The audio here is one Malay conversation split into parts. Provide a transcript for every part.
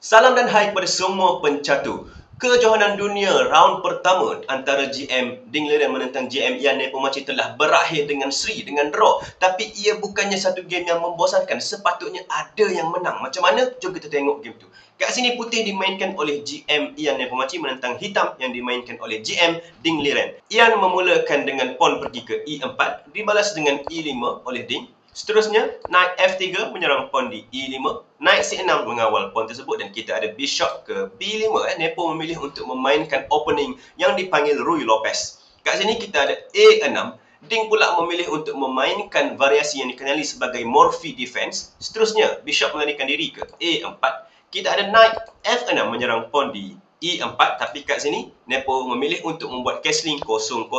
Salam dan hai kepada semua pencatu. Kejohanan dunia raund pertama antara GM Ding Liren menentang GM Ian Nepomuk telah berakhir dengan seri, dengan draw. Tapi ia bukannya satu game yang membosankan. Sepatutnya ada yang menang. Macam mana? Jom kita tengok game tu. Kat sini putih dimainkan oleh GM Ian Nepomuk menentang hitam yang dimainkan oleh GM Ding Liren. Ian memulakan dengan pawn pergi ke E4, dibalas dengan E5 oleh Ding. Seterusnya, naik F3 menyerang pawn di E5, naik C6 mengawal pawn tersebut dan kita ada bishop ke B5. Nepo memilih untuk memainkan opening yang dipanggil Ruy Lopez. Kat sini kita ada A6. Ding pula memilih untuk memainkan variasi yang dikenali sebagai Morphy Defense. Seterusnya, bishop melarikan diri ke A4. Kita ada knight F6 menyerang pawn di E4, tapi kat sini Nepo memilih untuk membuat castling 0-0.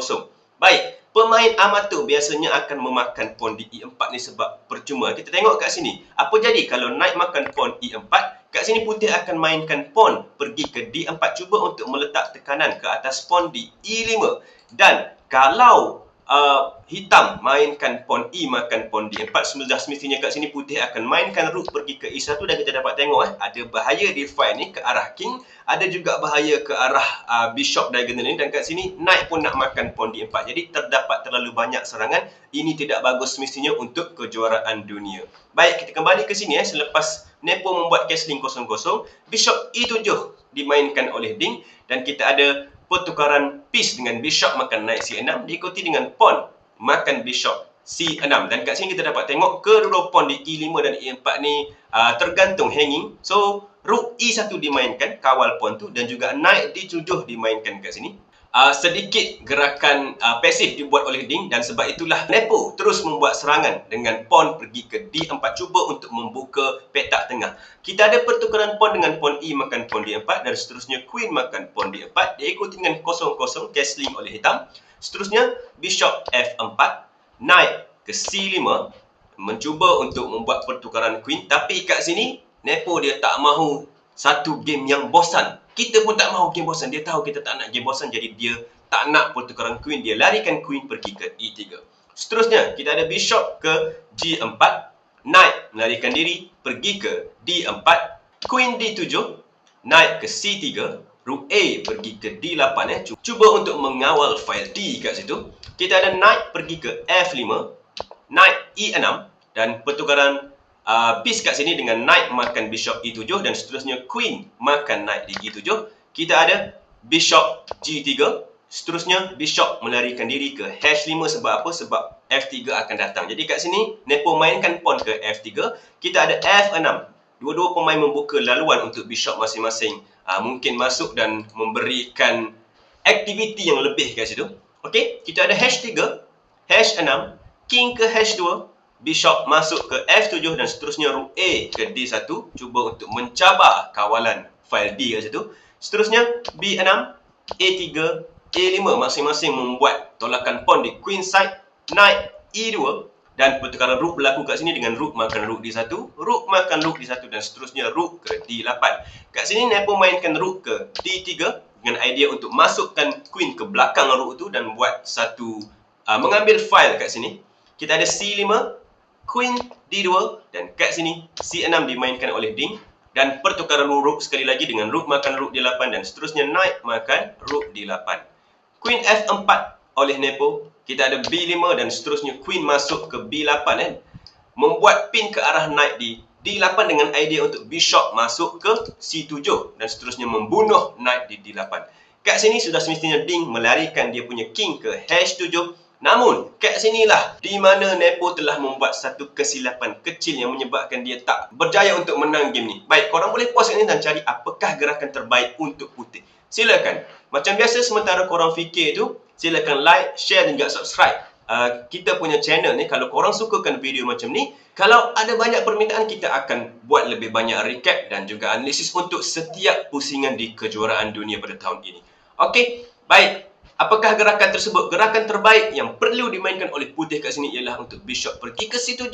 Baik, pemain amatur biasanya akan memakan pawn di E4 ni sebab percuma. Kita tengok kat sini. Apa jadi kalau knight makan pawn E4? Kat sini putih akan mainkan pawn pergi ke D4. Cuba untuk meletak tekanan ke atas pawn di E5. Dan kalau hitam mainkan pawn E makan pawn D4, semestinya kat sini putih akan mainkan rook pergi ke E1 dan kita dapat tengok ada bahaya di file ni ke arah king, ada juga bahaya ke arah bishop diagonal ni, dan kat sini knight pun nak makan pawn D4. Jadi terdapat terlalu banyak serangan. Ini tidak bagus semestinya untuk kejuaraan dunia. Baik, kita kembali ke sini selepas Nepo membuat castling 0-0, bishop E7 dimainkan oleh Ding dan kita ada pertukaran piece dengan bishop makan knight C6 diikuti dengan pawn makan bishop C6. Dan kat sini kita dapat tengok kedua pawn di E5 dan E4 ni tergantung hanging. So rook E1 dimainkan kawal pawn tu dan juga knight D7 dimainkan kat sini. Sedikit gerakan pasif dibuat oleh Ding dan sebab itulah Nepo terus membuat serangan dengan pawn pergi ke D4, cuba untuk membuka petak tengah. Kita ada pertukaran pawn dengan pawn E makan pawn D4 dan seterusnya queen makan pawn D4 diikuti dengan 0-0 castling oleh hitam. Seterusnya bishop F4, knight ke C5 mencuba untuk membuat pertukaran queen, tapi kat sini Nepo dia tak mahu satu game yang bosan. Kita pun tak mahu game bosan. Dia tahu kita tak nak game bosan, jadi dia tak nak pertukaran queen. Dia larikan queen pergi ke E3. Seterusnya, kita ada bishop ke G4. Knight melarikan diri pergi ke D4. Queen D7. Knight ke C3. Rook A pergi ke D8. Cuba untuk mengawal file D kat situ. Kita ada knight pergi ke F5. Knight E6. Dan pertukaran piece kat sini dengan knight makan bishop E7 dan seterusnya queen makan knight di E7. Kita ada bishop G3. Seterusnya bishop melarikan diri ke H5 sebab apa? Sebab F3 akan datang. Jadi kat sini Nepo mainkan pawn ke F3. Kita ada F6. Dua-dua pemain membuka laluan untuk bishop masing-masing mungkin masuk dan memberikan aktiviti yang lebih kat situ. Okey, kita ada H3, H6, king ke H2, bishop masuk ke F7 dan seterusnya rook A ke D1. Cuba untuk mencabar kawalan file D kat situ. Seterusnya B6, A3, A5 masing-masing membuat tolakan pawn di queen side. Knight E2 dan pertukaran rook berlaku kat sini dengan rook makan rook D1, rook makan rook D1 dan seterusnya rook ke D8. Kat sini Nepo mainkan rook ke D3 dengan idea untuk masukkan queen ke belakang rook tu dan buat satu mengambil file kat sini. Kita ada C5, queen D2 dan kat sini C6 dimainkan oleh Ding dan pertukaran rook sekali lagi dengan rook makan rook D8 dan seterusnya knight makan rook D8. Queen F4 oleh Nepo. Kita ada B5 dan seterusnya queen masuk ke B8 membuat pin ke arah knight di D8 dengan idea untuk bishop masuk ke C7 dan seterusnya membunuh knight di D8. Kat sini sudah semestinya Ding melarikan dia punya king ke H7. Namun, kat sinilah di mana Nepo telah membuat satu kesilapan kecil yang menyebabkan dia tak berjaya untuk menang game ni. Baik, korang boleh pause kat ni dan cari apakah gerakan terbaik untuk putih. Silakan. Macam biasa, sementara korang fikir tu, silakan like, share dan juga subscribe kita punya channel ni. Kalau korang sukakan video macam ni, kalau ada banyak permintaan, kita akan buat lebih banyak recap dan juga analisis untuk setiap pusingan di kejuaraan dunia pada tahun ini. Okey, baik. Apakah gerakan tersebut? Gerakan terbaik yang perlu dimainkan oleh putih kat sini ialah untuk bishop pergi ke C7,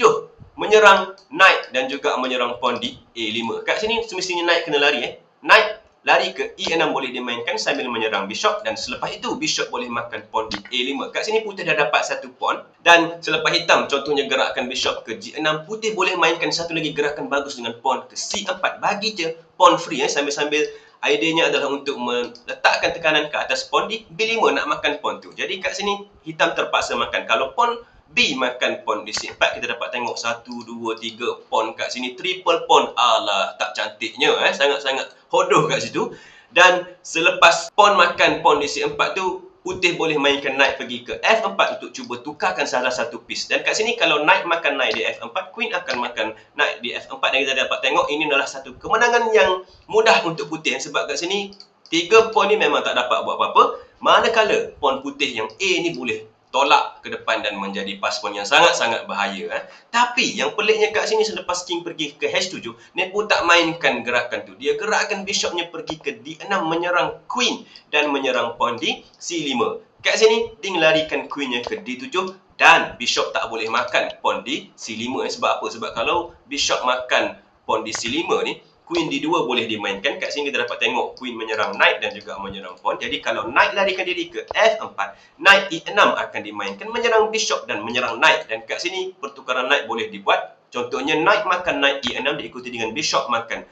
menyerang knight dan juga menyerang pawn di A5. Kat sini semestinya knight kena lari. Knight lari ke E6 boleh dimainkan sambil menyerang bishop, dan selepas itu bishop boleh makan pawn di A5. Kat sini putih dah dapat satu pawn, dan selepas hitam contohnya gerakkan bishop ke G6, putih boleh mainkan satu lagi gerakan bagus dengan pawn ke C4. Bagi je pawn free sambil-sambil idenya adalah untuk meletakkan tekanan ke atas pawn di B5 nak makan pawn tu. Jadi kat sini hitam terpaksa makan. Kalau pawn B makan pawn di C4, kita dapat tengok 1, 2, 3 pawn kat sini, triple pawn. Alah, tak cantiknya sangat-sangat hodoh kat situ. Dan selepas pawn makan pawn di C4 tu, putih boleh mainkan knight pergi ke F4 untuk cuba tukarkan salah satu piece. Dan kat sini kalau knight makan knight di F4, queen akan makan knight di F4, dan kita dapat tengok ini adalah satu kemenangan yang mudah untuk putih, sebab kat sini 3 pawn ni memang tak dapat buat apa-apa, manakala pawn putih yang A ni boleh tolak ke depan dan menjadi pas pawn yang sangat-sangat bahaya. Tapi yang peliknya kat sini, selepas king pergi ke H7, Nepo tak mainkan gerakan tu. Dia gerakkan bishopnya pergi ke D6 menyerang queen dan menyerang pawn di C5. Kat sini Ding larikan queennya ke D7 dan bishop tak boleh makan pawn di C5. Sebab apa? Sebab kalau bishop makan pawn di C5 ni, queen D2 boleh dimainkan. Kat sini kita dapat tengok queen menyerang knight dan juga menyerang pawn. Jadi kalau knight larikan diri ke F4, knight E6 akan dimainkan menyerang bishop dan menyerang knight. Dan kat sini pertukaran knight boleh dibuat. Contohnya knight makan knight E6 diikuti dengan bishop makan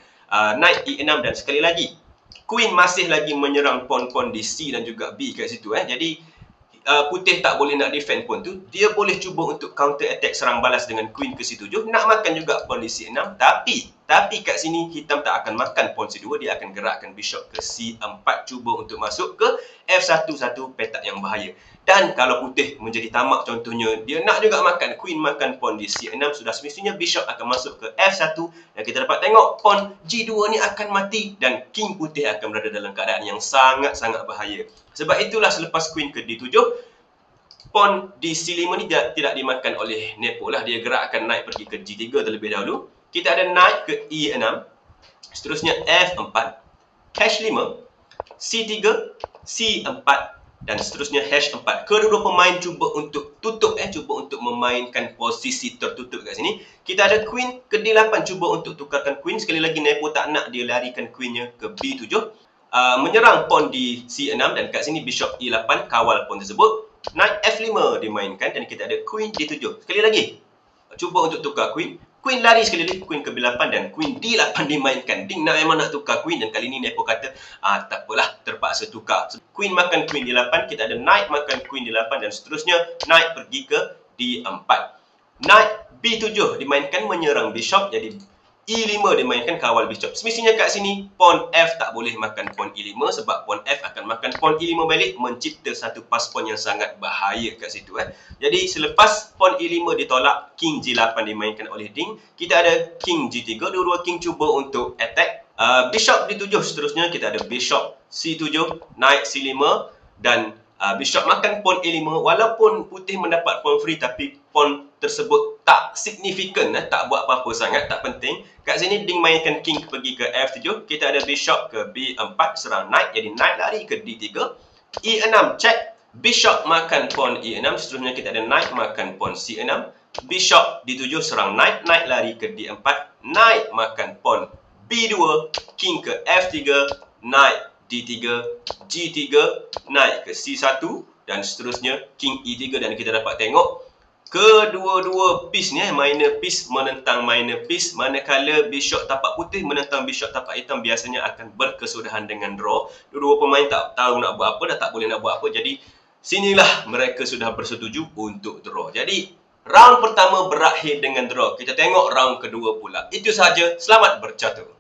knight E6, dan sekali lagi queen masih lagi menyerang pawn-pawn di C dan juga B kat situ. Jadi putih tak boleh nak defend pawn tu. Dia boleh cuba untuk counter attack, serang balas dengan queen ke C7, nak makan juga pawn di C6. Tapi kat sini hitam tak akan makan pawn C2, dia akan gerakkan bishop ke C4, cuba untuk masuk ke F1, satu petak yang bahaya. Dan kalau putih menjadi tamak, contohnya dia nak juga makan queen makan pawn di C6, sudah semestinya bishop akan masuk ke F1, dan kita dapat tengok pawn G2 ni akan mati dan king putih akan berada dalam keadaan yang sangat-sangat bahaya. Sebab itulah selepas queen ke D7, pawn di C5 ni tidak dimakan oleh Nepo lah. Dia gerakkan knight pergi ke G3 terlebih dahulu. Kita ada knight ke E6, seterusnya F4, H5, C3, C4 dan seterusnya H4. Kedua-dua pemain cuba untuk tutup, cuba untuk memainkan posisi tertutup kat sini. Kita ada queen ke D8, cuba untuk tukarkan queen. Sekali lagi Nepo tak nak, dia larikan queennya ke B7. Menyerang pawn di C6, dan kat sini bishop E8 kawal pawn tersebut. Knight F5 dimainkan dan kita ada queen D7. Sekali lagi cuba untuk tukar queen. Queen lari sekali lagi, queen ke B8 dan queen D8 dimainkan. Ding memang nak tukar queen, dan kali ni Nepo kata tak apalah, terpaksa tukar. Queen makan queen D8, kita ada knight makan queen D8 dan seterusnya knight pergi ke D4. Knight B7 dimainkan menyerang bishop, jadi E5 dimainkan kawal bishop. Semestinya kat sini pawn F tak boleh makan pawn E5, sebab pawn F akan makan pawn E5 balik, mencipta satu pas pawn yang sangat bahaya kat situ. Jadi selepas pawn E5 ditolak, king G8 dimainkan oleh Ding. Kita ada king G3, dua-dua king cuba untuk attack. Bishop D7, seterusnya kita ada bishop C7, knight C5 dan bishop makan pawn E5. Walaupun putih mendapat pawn free, tapi pawn tersebut tak signifikan, tak buat apa-apa sangat, tak penting. Kat sini Ding mainkan king pergi ke F7. Kita ada bishop ke B4 serang knight, jadi knight lari ke D3. E6 check, bishop makan pawn E6, seterusnya kita ada knight makan pawn C6. Bishop D7 serang knight, knight lari ke D4, knight makan pawn B2, king ke F3, knight D3, G3, knight ke C1 dan seterusnya king E3, dan kita dapat tengok kedua-dua piece ni, minor piece menentang minor piece. Manakala bishop tapak putih menentang bishop tapak hitam, biasanya akan berkesudahan dengan draw. Dua-dua pemain tak tahu nak buat apa, dah tak boleh nak buat apa. Jadi sinilah mereka sudah bersetuju untuk draw. Jadi round pertama berakhir dengan draw. Kita tengok round kedua pula. Itu sahaja. Selamat bercatur.